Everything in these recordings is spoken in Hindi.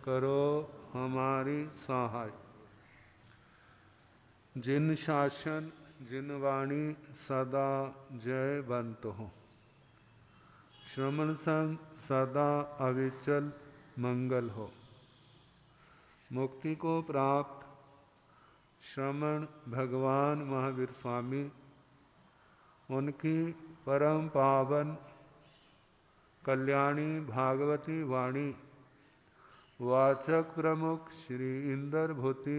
करो हमारी सहाय। जिन शासन जिन वाणी सदा जयवंत हो। श्रमण संग सदा अविचल मंगल हो। मुक्ति को प्राप्त श्रमण भगवान महावीर स्वामी, उनकी परम पावन कल्याणी भागवती वाणी वाचक प्रमुख श्री इंद्र भूति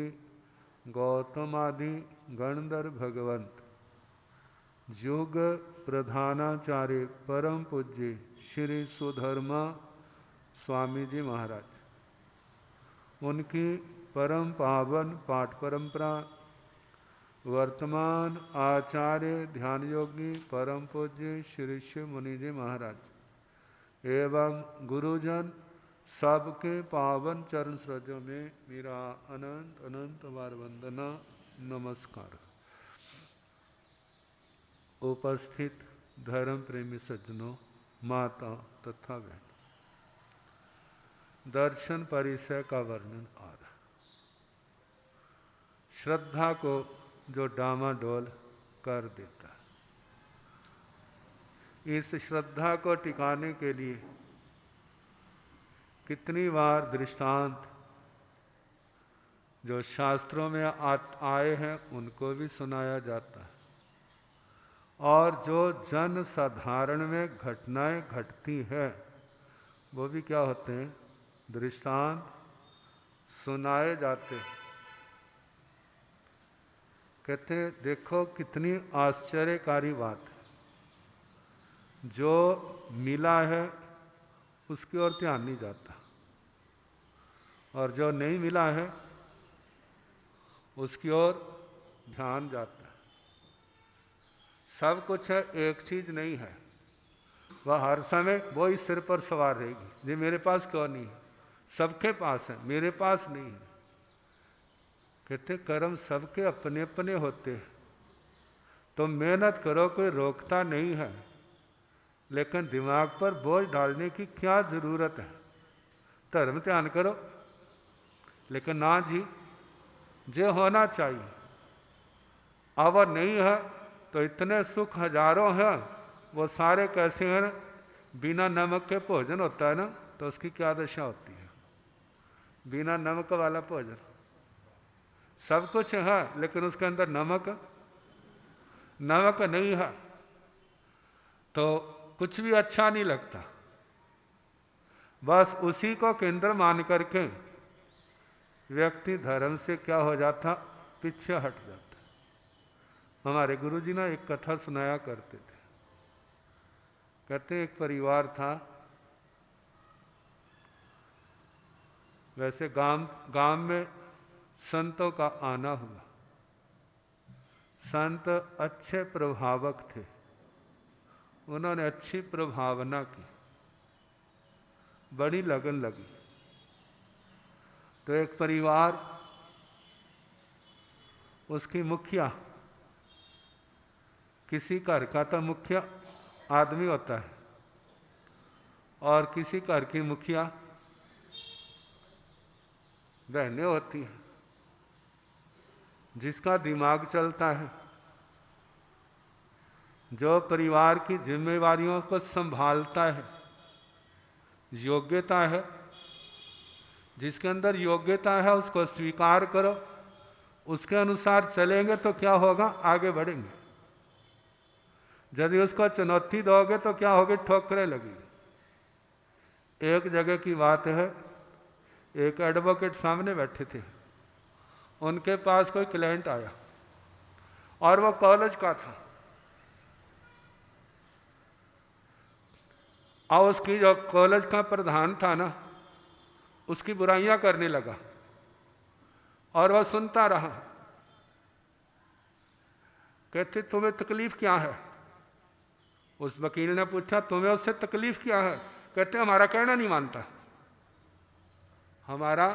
गौतमादि गणधर भगवंत, युग प्रधानाचार्य परम पूज्य श्री सुधर्मा स्वामी जी महाराज, उनकी परम पावन पाठ परंपरा वर्तमान आचार्य ध्यान योगी परम पूज्य श्री शिव मुनि जी महाराज एवं गुरुजन सबके पावन चरण सरोजों में मेरा अनंत अनंत बार वंदना नमस्कार। उपस्थित धर्म प्रेमी सज्जनों, माता तथा बहन, दर्शन परिचय का वर्णन आ रहा। श्रद्धा को जो डामाडोल कर देता है, इस श्रद्धा को टिकाने के लिए कितनी बार दृष्टांत जो शास्त्रों में आए हैं उनको भी सुनाया जाता है, और जो जन साधारण में घटनाएं घटती है वो भी क्या होते हैं, दृष्टांत सुनाए जाते हैं। कहते हैं देखो कितनी आश्चर्यकारी बात है, जो मिला है उसकी ओर ध्यान नहीं जाता, और जो नहीं मिला है उसकी ओर ध्यान जाता है। सब कुछ है, एक चीज नहीं है, वह हर समय वो ही सिर पर सवार रहेगी। ये मेरे पास क्यों नहीं है, सबके पास है, मेरे पास नहीं है। कहते कर्म सबके अपने अपने होते हैं, तो मेहनत करो, कोई रोकता नहीं है, लेकिन दिमाग पर बोझ डालने की क्या जरूरत है। धर्म ध्यान करो, लेकिन ना जी, जो होना चाहिए अब नहीं है तो इतने सुख हजारों हैं, वो सारे कैसे हैं, बिना नमक के भोजन होता है ना, तो उसकी क्या दशा होती है। बिना नमक वाला भोजन, सब कुछ है लेकिन उसके अंदर नमक नहीं है तो कुछ भी अच्छा नहीं लगता। बस उसी को केंद्र मान करके व्यक्ति धर्म से क्या हो जाता, पीछे हट जाता। हमारे गुरुजी ना एक कथा सुनाया करते थे। कहते एक परिवार था, वैसे गांव में संतों का आना हुआ। संत अच्छे प्रभावक थे, उन्होंने अच्छी प्रभावना की, बड़ी लगन लगी। तो एक परिवार, उसकी मुखिया, किसी घर का तो मुखिया आदमी होता है और किसी घर की मुखिया बहनें होती हैं। जिसका दिमाग चलता है, जो परिवार की जिम्मेवारियों को संभालता है, योग्यता है, जिसके अंदर योग्यता है उसको स्वीकार करो, उसके अनुसार चलेंगे तो क्या होगा, आगे बढ़ेंगे। यदि उसको चुनौती दोगे तो क्या होगी, ठोकरें लगेगी। एक जगह की बात है, एक एडवोकेट सामने बैठे थे, उनके पास कोई क्लाइंट आया और वो कॉलेज का था। और उसकी जो कॉलेज का प्रधान था ना, उसकी बुराइयां करने लगा और वह सुनता रहा। कहते तुम्हें तकलीफ क्या है। उस वकील ने पूछा तुम्हें उससे तकलीफ क्या है। कहते हमारा कहना नहीं मानता, हमारा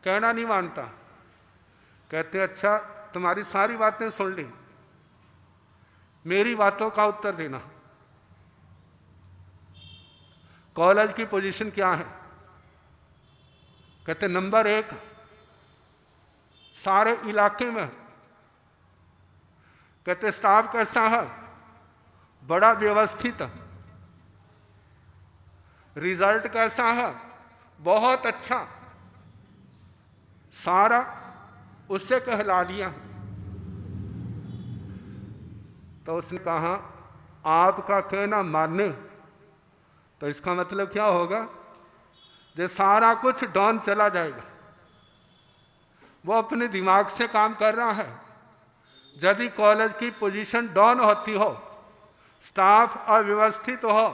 कहना नहीं मानता। कहते अच्छा तुम्हारी सारी बातें सुन ली, मेरी बातों का उत्तर देना। कॉलेज की पोजीशन क्या है। कहते नंबर 1 सारे इलाके में। कहते स्टाफ कैसा है? बड़ा व्यवस्थित। रिजल्ट कैसा है? बहुत अच्छा। सारा उससे कहला लिया। तो उसने कहा आपका कहना माने तो इसका मतलब क्या होगा? जो सारा कुछ डाउन चला जाएगा। वो अपने दिमाग से काम कर रहा है। यदि कॉलेज की पोजीशन डाउन होती हो, स्टाफ अव्यवस्थित हो,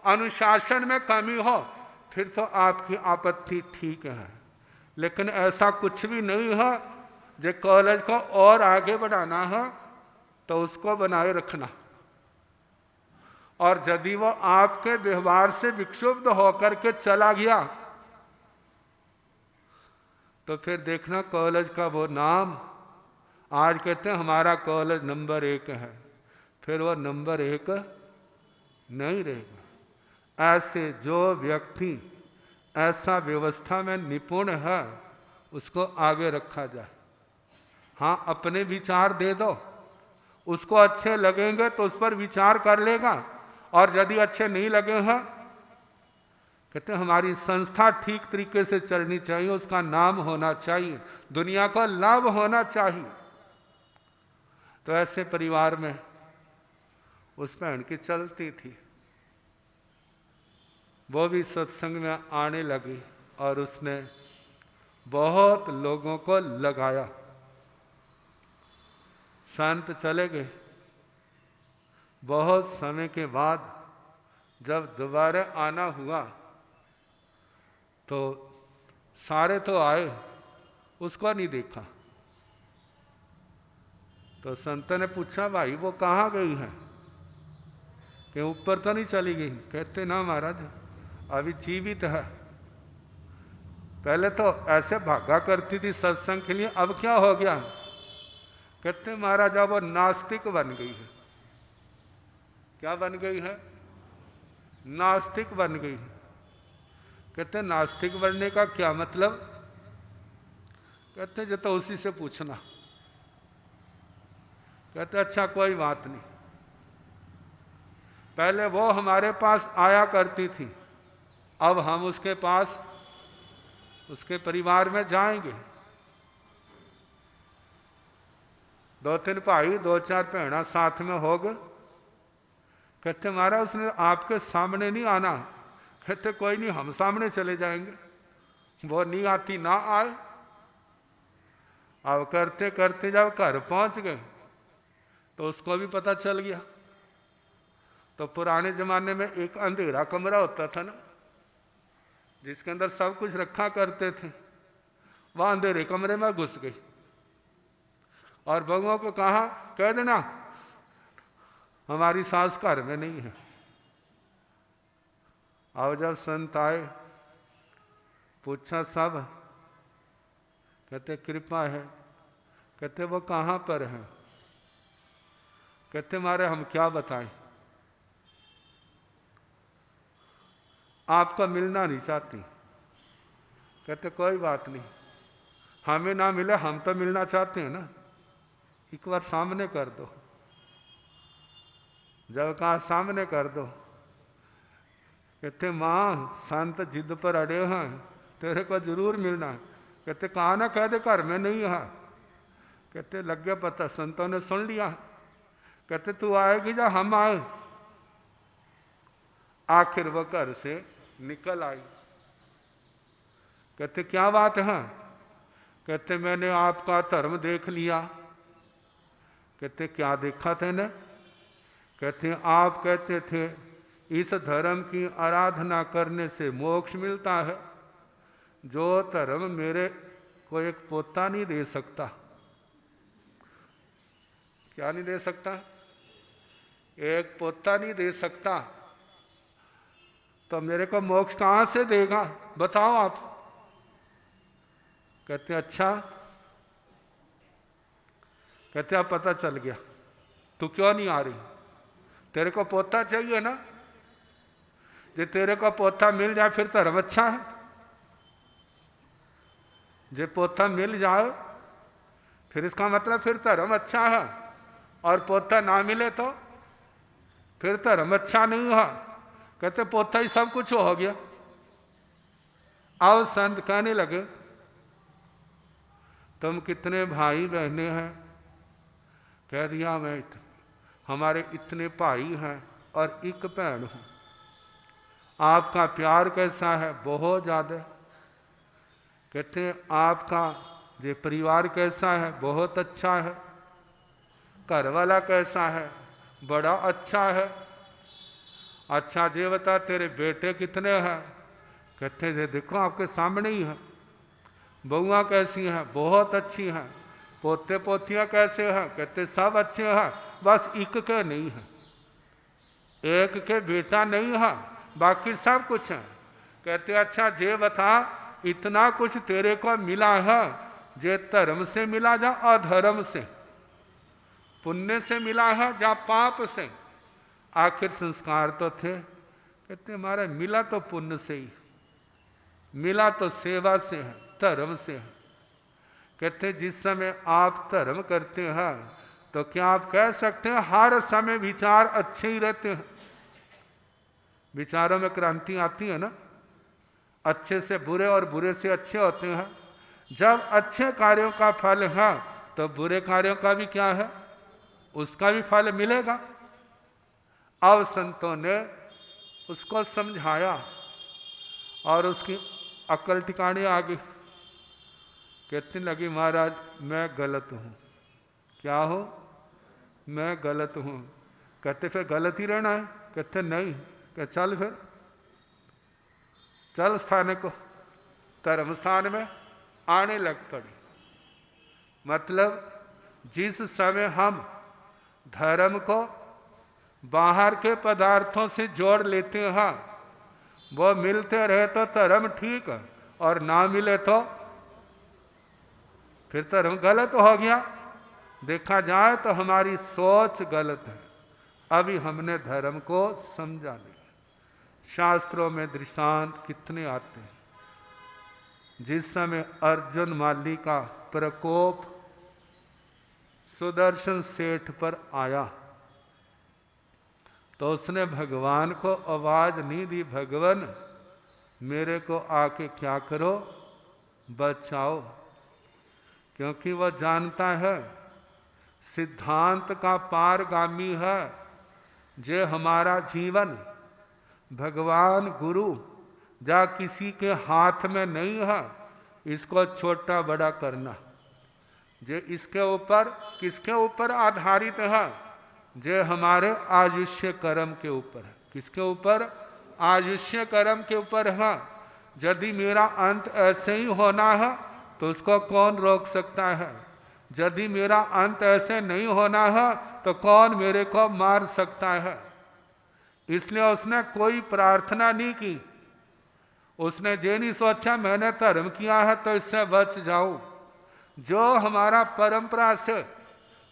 अनुशासन में कमी हो, फिर तो आपकी आपत्ति ठीक है। लेकिन ऐसा कुछ भी नहीं है। जो कॉलेज को और आगे बढ़ाना है तो उसको बनाए रखना। और यदि वो आपके व्यवहार से विक्षुब्ध होकर के चला गया तो फिर देखना कॉलेज का वो नाम, आज कहते हैं हमारा कॉलेज नंबर 1 है, फिर वो नंबर 1 नहीं रहेगा। ऐसे जो व्यक्ति ऐसा व्यवस्था में निपुण है उसको आगे रखा जाए। हाँ, अपने विचार दे दो, उसको अच्छे लगेंगे तो उस पर विचार कर लेगा, और यदि अच्छे नहीं लगे हैं, कहते हैं हमारी संस्था ठीक तरीके से चलनी चाहिए, उसका नाम होना चाहिए, दुनिया को लाभ होना चाहिए। तो ऐसे परिवार में उस बहन की चलती थी। वो भी सत्संग में आने लगी और उसने बहुत लोगों को लगाया। संत चले गए। बहुत समय के बाद जब दोबारा आना हुआ तो सारे तो आए, उसको नहीं देखा। तो संत ने पूछा भाई वो कहाँ गई है? कि ऊपर तो नहीं चली गई? कहते ना महाराज, अभी जीवित है। पहले तो ऐसे भागा करती थी सत्संग के लिए, अब क्या हो गया? कहते महाराज अब वो नास्तिक बन गई है। क्या बन गई है? नास्तिक बन गई है। कहते नास्तिक बनने का क्या मतलब? कहते जो तो उसी से पूछना। कहते अच्छा कोई बात नहीं, पहले वो हमारे पास आया करती थी, अब हम उसके पास, उसके परिवार में जाएंगे। 2-3 भाई 2-4 बहना साथ में हो गए। कहते महाराज उसने आपके सामने नहीं आना। कहते कोई नहीं, हम सामने चले जाएंगे, वो नहीं आती ना आए। अब करते करते जब घर पहुंच गए तो उसको भी पता चल गया। तो पुराने जमाने में एक अंधेरा कमरा होता था ना, जिसके अंदर सब कुछ रखा करते थे। वह अंधेरे कमरे में घुस गई और बहुओं को कहा कह देना हमारी सास घर में नहीं है। अब जब संत आए, पूछा सब? कहते कृपा है। कहते वो कहाँ पर है? कहते मारे हम क्या बताएं, आपका मिलना नहीं चाहती। कहते कोई बात नहीं, हमें ना मिले, हम तो मिलना चाहते हैं ना, एक बार सामने कर दो। जब कहा सामने कर दो, कहते माँ संत जिद पर अड़े हैं, तेरे को जरूर मिलना है। कहते कहा ना, कह दे घर में नहीं है। कहते लग गया पता, संतों ने सुन लिया। कहते तू आएगी या हम आए? आखिर वो घर से निकल आई। कहते क्या बात है? कहते मैंने आपका धर्म देख लिया। कहते क्या देखा तेने? कहते आप कहते थे इस धर्म की आराधना करने से मोक्ष मिलता है, जो धर्म मेरे को एक पोता नहीं दे सकता। क्या नहीं दे सकता? एक पोता नहीं दे सकता, तो मेरे को मोक्ष कहां से देगा? बताओ आप। कहते अच्छा। कहते अब पता चल गया, तू क्यों नहीं आ रही? तेरे को पोता चाहिए ना? जो तेरे को पोता मिल जाए फिर धर्म अच्छा है। जो पोता मिल जाए फिर इसका मतलब फिर धर्म अच्छा है, और पोता ना मिले तो फिर धर्म अच्छा नहीं है। कहते पोता ही सब कुछ हो गया। अब संत कहने लगे तुम कितने भाई बहने हैं? कह दिया मैं हमारे इतने भाई हैं और एक बहन हूं। आपका प्यार कैसा है? बहुत ज़्यादा। कहते हैं आपका जो परिवार कैसा है? बहुत अच्छा है। घर वाला कैसा है? बड़ा अच्छा है। अच्छा ये बता तेरे बेटे कितने हैं? कहते हैं देखो आपके सामने ही है। बहुआ कैसी हैं? बहुत अच्छी हैं। पोते पोतियाँ कैसे हैं? कहते सब अच्छे हैं, बस एक के नहीं है, एक के बेटा नहीं है, बाकी सब कुछ है। कहते अच्छा ये बता इतना कुछ तेरे को मिला है, जे धर्म से मिला जा अधर्म से, पुण्य से मिला है या पाप से? आखिर संस्कार तो थे। कहते हमारा मिला तो पुण्य से ही, मिला तो सेवा से है, धर्म से है। कहते जिस समय आप धर्म करते हैं तो क्या आप कह सकते हैं हर समय विचार अच्छे ही रहते हैं? विचारों में क्रांति आती है ना, अच्छे से बुरे और बुरे से अच्छे होते हैं। जब अच्छे कार्यों का फल है तो बुरे कार्यों का भी क्या है? उसका भी फल मिलेगा। अब संतों ने उसको समझाया और उसकी अक्ल ठिकाने आ गई। कहने लगी महाराज मैं गलत हूँ। क्या हो? मैं गलत हूँ। कहते फिर गलत ही रहना है? कहते नहीं। कह चल फिर चल स्थान को, धर्म स्थान में आने लग पड़ी। मतलब जिस समय हम धर्म को बाहर के पदार्थों से जोड़ लेते हैं, वो मिलते रहे तो धर्म ठीक है, और ना मिले तो फिर धर्म गलत हो गया। देखा जाए तो हमारी सोच गलत है। अभी हमने धर्म को समझा नहीं। शास्त्रों में दृष्टांत कितने आते हैं। जिस समय अर्जुन माली का प्रकोप सुदर्शन सेठ पर आया तो उसने भगवान को आवाज नहीं दी, भगवान मेरे को आके क्या करो, बचाओ। क्योंकि वह जानता है सिद्धांत का पारगामी है, जे हमारा जीवन भगवान गुरु या किसी के हाथ में नहीं है इसको छोटा बड़ा करना। जे इसके ऊपर किसके ऊपर आधारित है? जे हमारे आयुष्य कर्म के ऊपर है। किसके ऊपर? आयुष्य कर्म के ऊपर है। यदि मेरा अंत ऐसे ही होना है तो उसको कौन रोक सकता है? यदि मेरा अंत ऐसे नहीं होना है तो कौन मेरे को मार सकता है? इसलिए उसने कोई प्रार्थना नहीं की। उसने ये नहीं सोचा मैंने धर्म किया है तो इससे बच जाऊं। जो हमारा परंपरा से,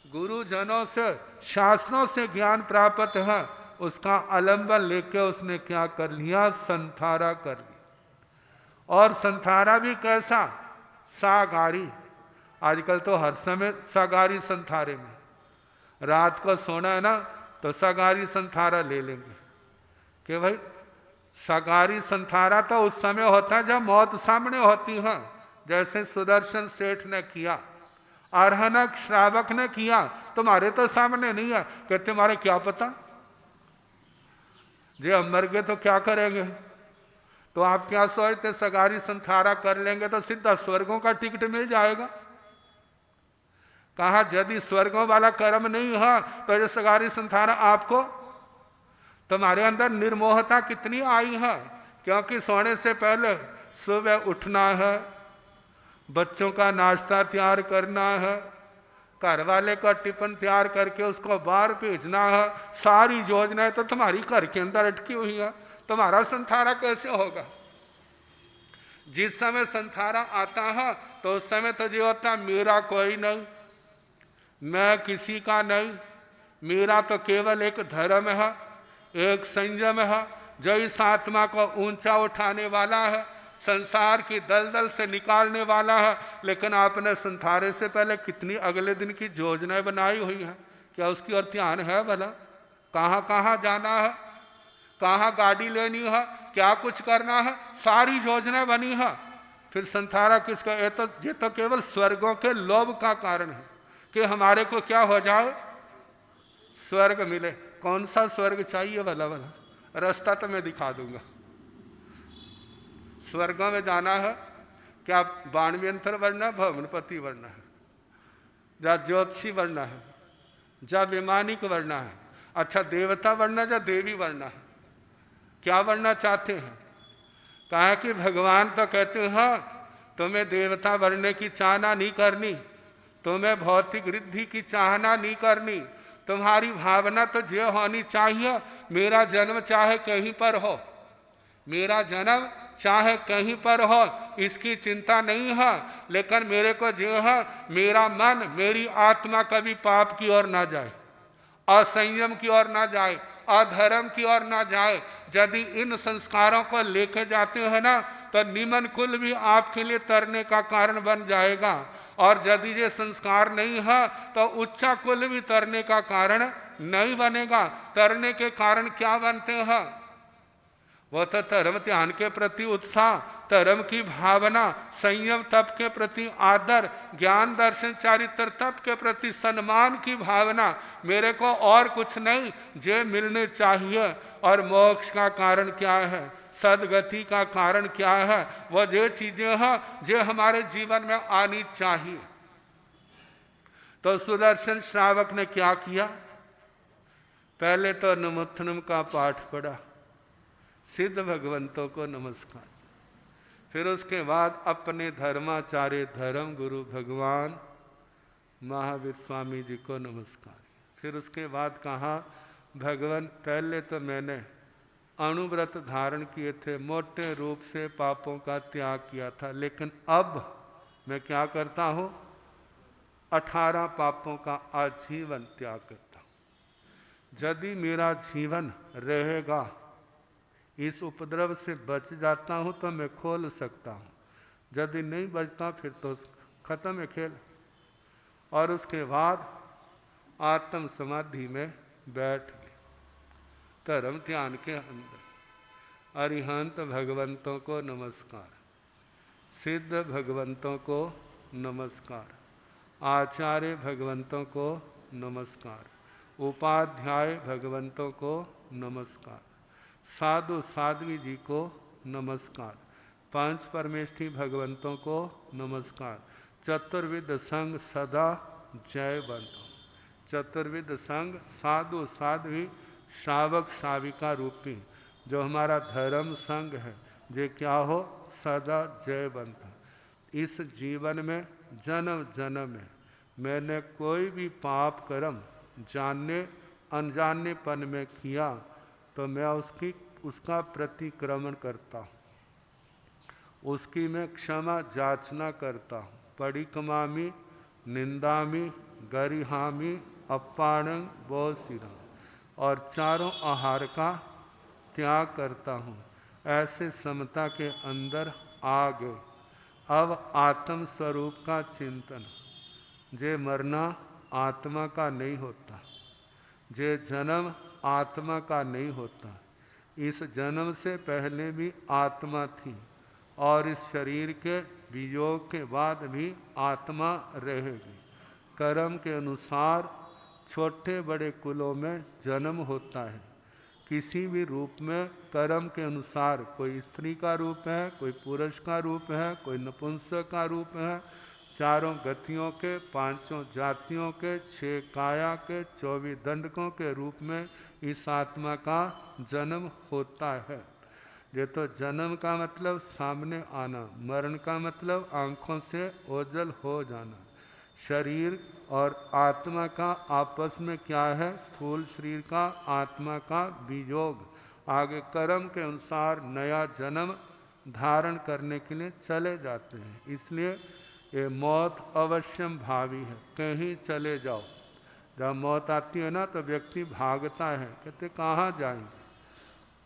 गुरुजनों से, शास्त्रों से ज्ञान प्राप्त है, उसका आलंबन लेके उसने क्या कर लिया? संथारा कर लिया। और संथारा भी कैसा? सागारी। आजकल तो हर समय सागारी संथारे में, रात को सोना है ना तो सागारी संथारा ले लेंगे कि भाई सागारी संथारा तो उस समय होता है जब मौत सामने होती है, जैसे सुदर्शन सेठ ने किया, अरहनक श्रावक ने किया। तुम्हारे तो सामने नहीं है। कहते तुम्हारे क्या पता, जे हम मर गए तो क्या करेंगे? तो आप क्या सोचते सगारी संथारा कर लेंगे तो सीधा स्वर्गों का टिकट मिल जाएगा? कहा यदि स्वर्गों वाला कर्म नहीं है तो ये सगारी संथारा आपको, तुम्हारे अंदर निर्मोहता कितनी आई है। क्योंकि सोने से पहले सुबह उठना है, बच्चों का नाश्ता तैयार करना है, घर वाले का टिफिन तैयार करके उसको बाहर भेजना है। सारी योजनाएं तो तुम्हारी घर के अंदर अटकी हुई है। तुम्हारा संथारा कैसे होगा? जिस समय संथारा आता है तो उस समय तो जो होता मेरा कोई नहीं, मैं किसी का नहीं, मेरा तो केवल एक धर्म है, एक संयम है जो इस आत्मा को ऊंचा उठाने वाला है। संसार की दलदल से निकालने वाला है। लेकिन आपने संसारे से पहले कितनी अगले दिन की योजनाएं बनाई हुई हैं, क्या उसकी ओर ध्यान है भला? कहाँ कहाँ जाना है, कहाँ गाड़ी लेनी है, क्या कुछ करना है, सारी योजनाएं बनी है। फिर संसारा किसका? ये तो केवल स्वर्गों के लोभ का कारण है कि हमारे को क्या हो जाए, स्वर्ग मिले। कौन सा स्वर्ग चाहिए भला? रास्ता तो मैं दिखा दूंगा। स्वर्गों में जाना है क्या? बाणव्यंतर बनना है, भवनपति बनना है, या ज्योतिषी बनना है, या वैमानिक बनना है? अच्छा, देवता बनना या देवी बनना है? क्या बनना चाहते हैं? कहा कि भगवान तो कहते हैं तुम्हें देवता बनने की चाहना नहीं करनी, तुम्हें भौतिक रिद्धि की चाहना नहीं करनी, तुम्हारी भावना तो ये होनी चाहिए मेरा जन्म चाहे कहीं पर हो, मेरा जन्म चाहे कहीं पर हो, इसकी चिंता नहीं है। लेकिन मेरे को जो है मेरा मन, मेरी आत्मा कभी पाप की ओर ना जाए, असंयम की ओर ना जाए, अधर्म की ओर ना जाए। यदि इन संस्कारों को लेके जाते हैं ना, तो निमन कुल भी आपके लिए तरने का कारण बन जाएगा। और यदि ये संस्कार नहीं है तो उच्चा कुल भी तरने का कारण नहीं बनेगा। तरने के कारण क्या बनते हैं? वो तो धर्म ध्यान के प्रति उत्साह, धर्म की भावना, संयम तप के प्रति आदर, ज्ञान दर्शन चारित्र तप के प्रति सम्मान की भावना। मेरे को और कुछ नहीं, जे मिलने चाहिए। और मोक्ष का कारण क्या है, सदगति का कारण क्या है? वो जो चीजें हैं जो हमारे जीवन में आनी चाहिए। तो सुदर्शन श्रावक ने क्या किया? पहले तो नमोत्थनम का पाठ पढ़ा, सिद्ध भगवंतों को नमस्कार। फिर उसके बाद अपने धर्माचार्य धर्म गुरु भगवान महावीर स्वामी जी को नमस्कार। फिर उसके बाद कहा, भगवान पहले तो मैंने अणुव्रत धारण किए थे, मोटे रूप से पापों का त्याग किया था, लेकिन अब मैं क्या करता हूँ? 18 पापों का आजीवन त्याग करता हूँ। यदि मेरा जीवन रहेगा, इस उपद्रव से बच जाता हूँ तो मैं खोल सकता हूँ, यदि नहीं बचता फिर तो खत्म है खेल। और उसके बाद आत्म समाधि में बैठ गए, धर्म ध्यान के अंदर। अरिहंत भगवंतों को नमस्कार, सिद्ध भगवंतों को नमस्कार, आचार्य भगवंतों को नमस्कार, उपाध्याय भगवंतों को नमस्कार, साधु साध्वी जी को नमस्कार, पंच परमेष्ठी भगवंतों को नमस्कार, चतुर्विध संघ सदा जय बंधो। चतुर्विध संघ साधु साध्वी शावक शाविका रूपी जो हमारा धर्म संघ है, जे क्या हो? सदा जय बंधो। इस जीवन में जन्म जन्म में मैंने कोई भी पाप कर्म जानने अनजानेपन में किया तो मैं उसका प्रतिक्रमण करता हूँ, उसकी मैं क्षमा याचना करता हूँ। परिकमामि निंदामि गरिहामि अपाणं बोसिरं, और चारों आहार का त्याग करता हूँ। ऐसे समता के अंदर आ गए। अब आत्म स्वरूप का चिंतन, जे मरना आत्मा का नहीं होता, जे जन्म आत्मा का नहीं होता। इस जन्म से पहले भी आत्मा थी और इस शरीर के वियोग के बाद भी आत्मा रहेगी। कर्म के अनुसार छोटे बड़े कुलों में जन्म होता है, किसी भी रूप में कर्म के अनुसार। कोई स्त्री का रूप है, कोई पुरुष का रूप है, कोई नपुंसक का रूप है। चारों गतियों के, पांचों जातियों के, 6 काया के, 24 दंडकों के रूप में इस आत्मा का जन्म होता है। ये तो जन्म का मतलब सामने आना, मरण का मतलब आंखों से ओझल हो जाना। शरीर और आत्मा का आपस में क्या है? स्थूल शरीर का आत्मा का वियोग। आगे कर्म के अनुसार नया जन्म धारण करने के लिए चले जाते हैं। इसलिए ये मौत अवश्यम भावी है, कहीं चले जाओ। जब मौत आती है ना तो व्यक्ति भागता है, कहते कहाँ जाएंगे?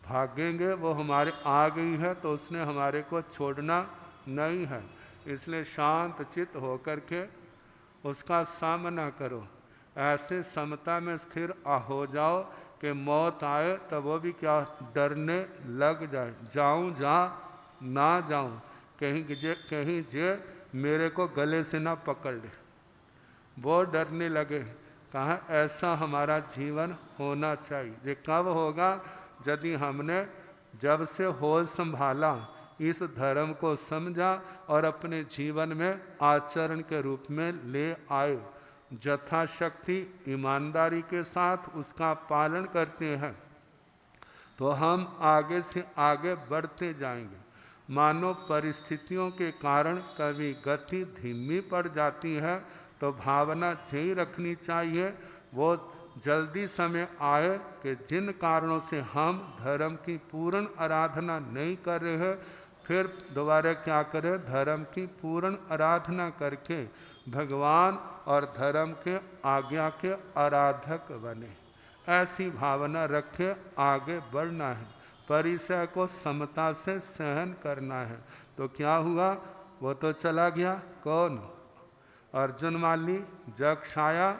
भागेंगे, वो हमारे आ गई है तो उसने हमारे को छोड़ना नहीं है। इसलिए शांत चित्त होकर के उसका सामना करो, ऐसे समता में स्थिर हो जाओ कि मौत आए तब वो भी क्या डरने लग जाए, जाऊं जहाँ ना जाऊं, कहीं जे मेरे को गले से ना पकड़ ले, वो डरने लगे। कहा ऐसा हमारा जीवन होना चाहिए। ये कब होगा? यदि हमने जब से होश संभाला, इस धर्म को समझा और अपने जीवन में आचरण के रूप में ले आए, यथाशक्ति ईमानदारी के साथ उसका पालन करते हैं, तो हम आगे से आगे बढ़ते जाएंगे। मानो परिस्थितियों के कारण कभी गति धीमी पड़ जाती है तो भावना यही रखनी चाहिए वो जल्दी समय आए कि जिन कारणों से हम धर्म की पूर्ण आराधना नहीं कर रहे हैं, फिर दोबारा क्या करें? धर्म की पूर्ण आराधना करके भगवान और धर्म के आज्ञा के आराधक बने। ऐसी भावना रखे आगे बढ़ना है, परिचय को समता से सहन करना है। तो क्या हुआ? वो तो चला गया। कौन? अर्जुन माली जग छाया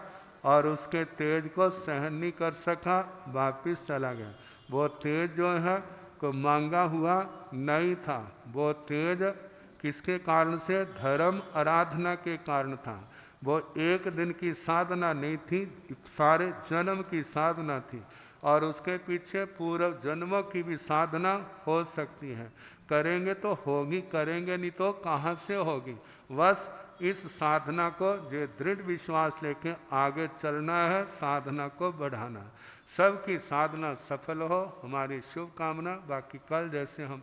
और उसके तेज को सहन नहीं कर सका, वापिस चला गया। वो तेज जो है को मांगा हुआ नहीं था, वो तेज किसके कारण से? धर्म आराधना के कारण था। वो एक दिन की साधना नहीं थी, सारे जन्म की साधना थी, और उसके पीछे पूर्व जन्मों की भी साधना हो सकती है। करेंगे तो होगी, करेंगे नहीं तो कहाँ से होगी। बस इस साधना को जो दृढ़ विश्वास लेके आगे चलना है, साधना को बढ़ाना है। सबकी साधना सफल हो, हमारी शुभकामना। बाकी कल जैसे हम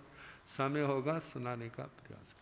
समय होगा सुनाने का प्रयास।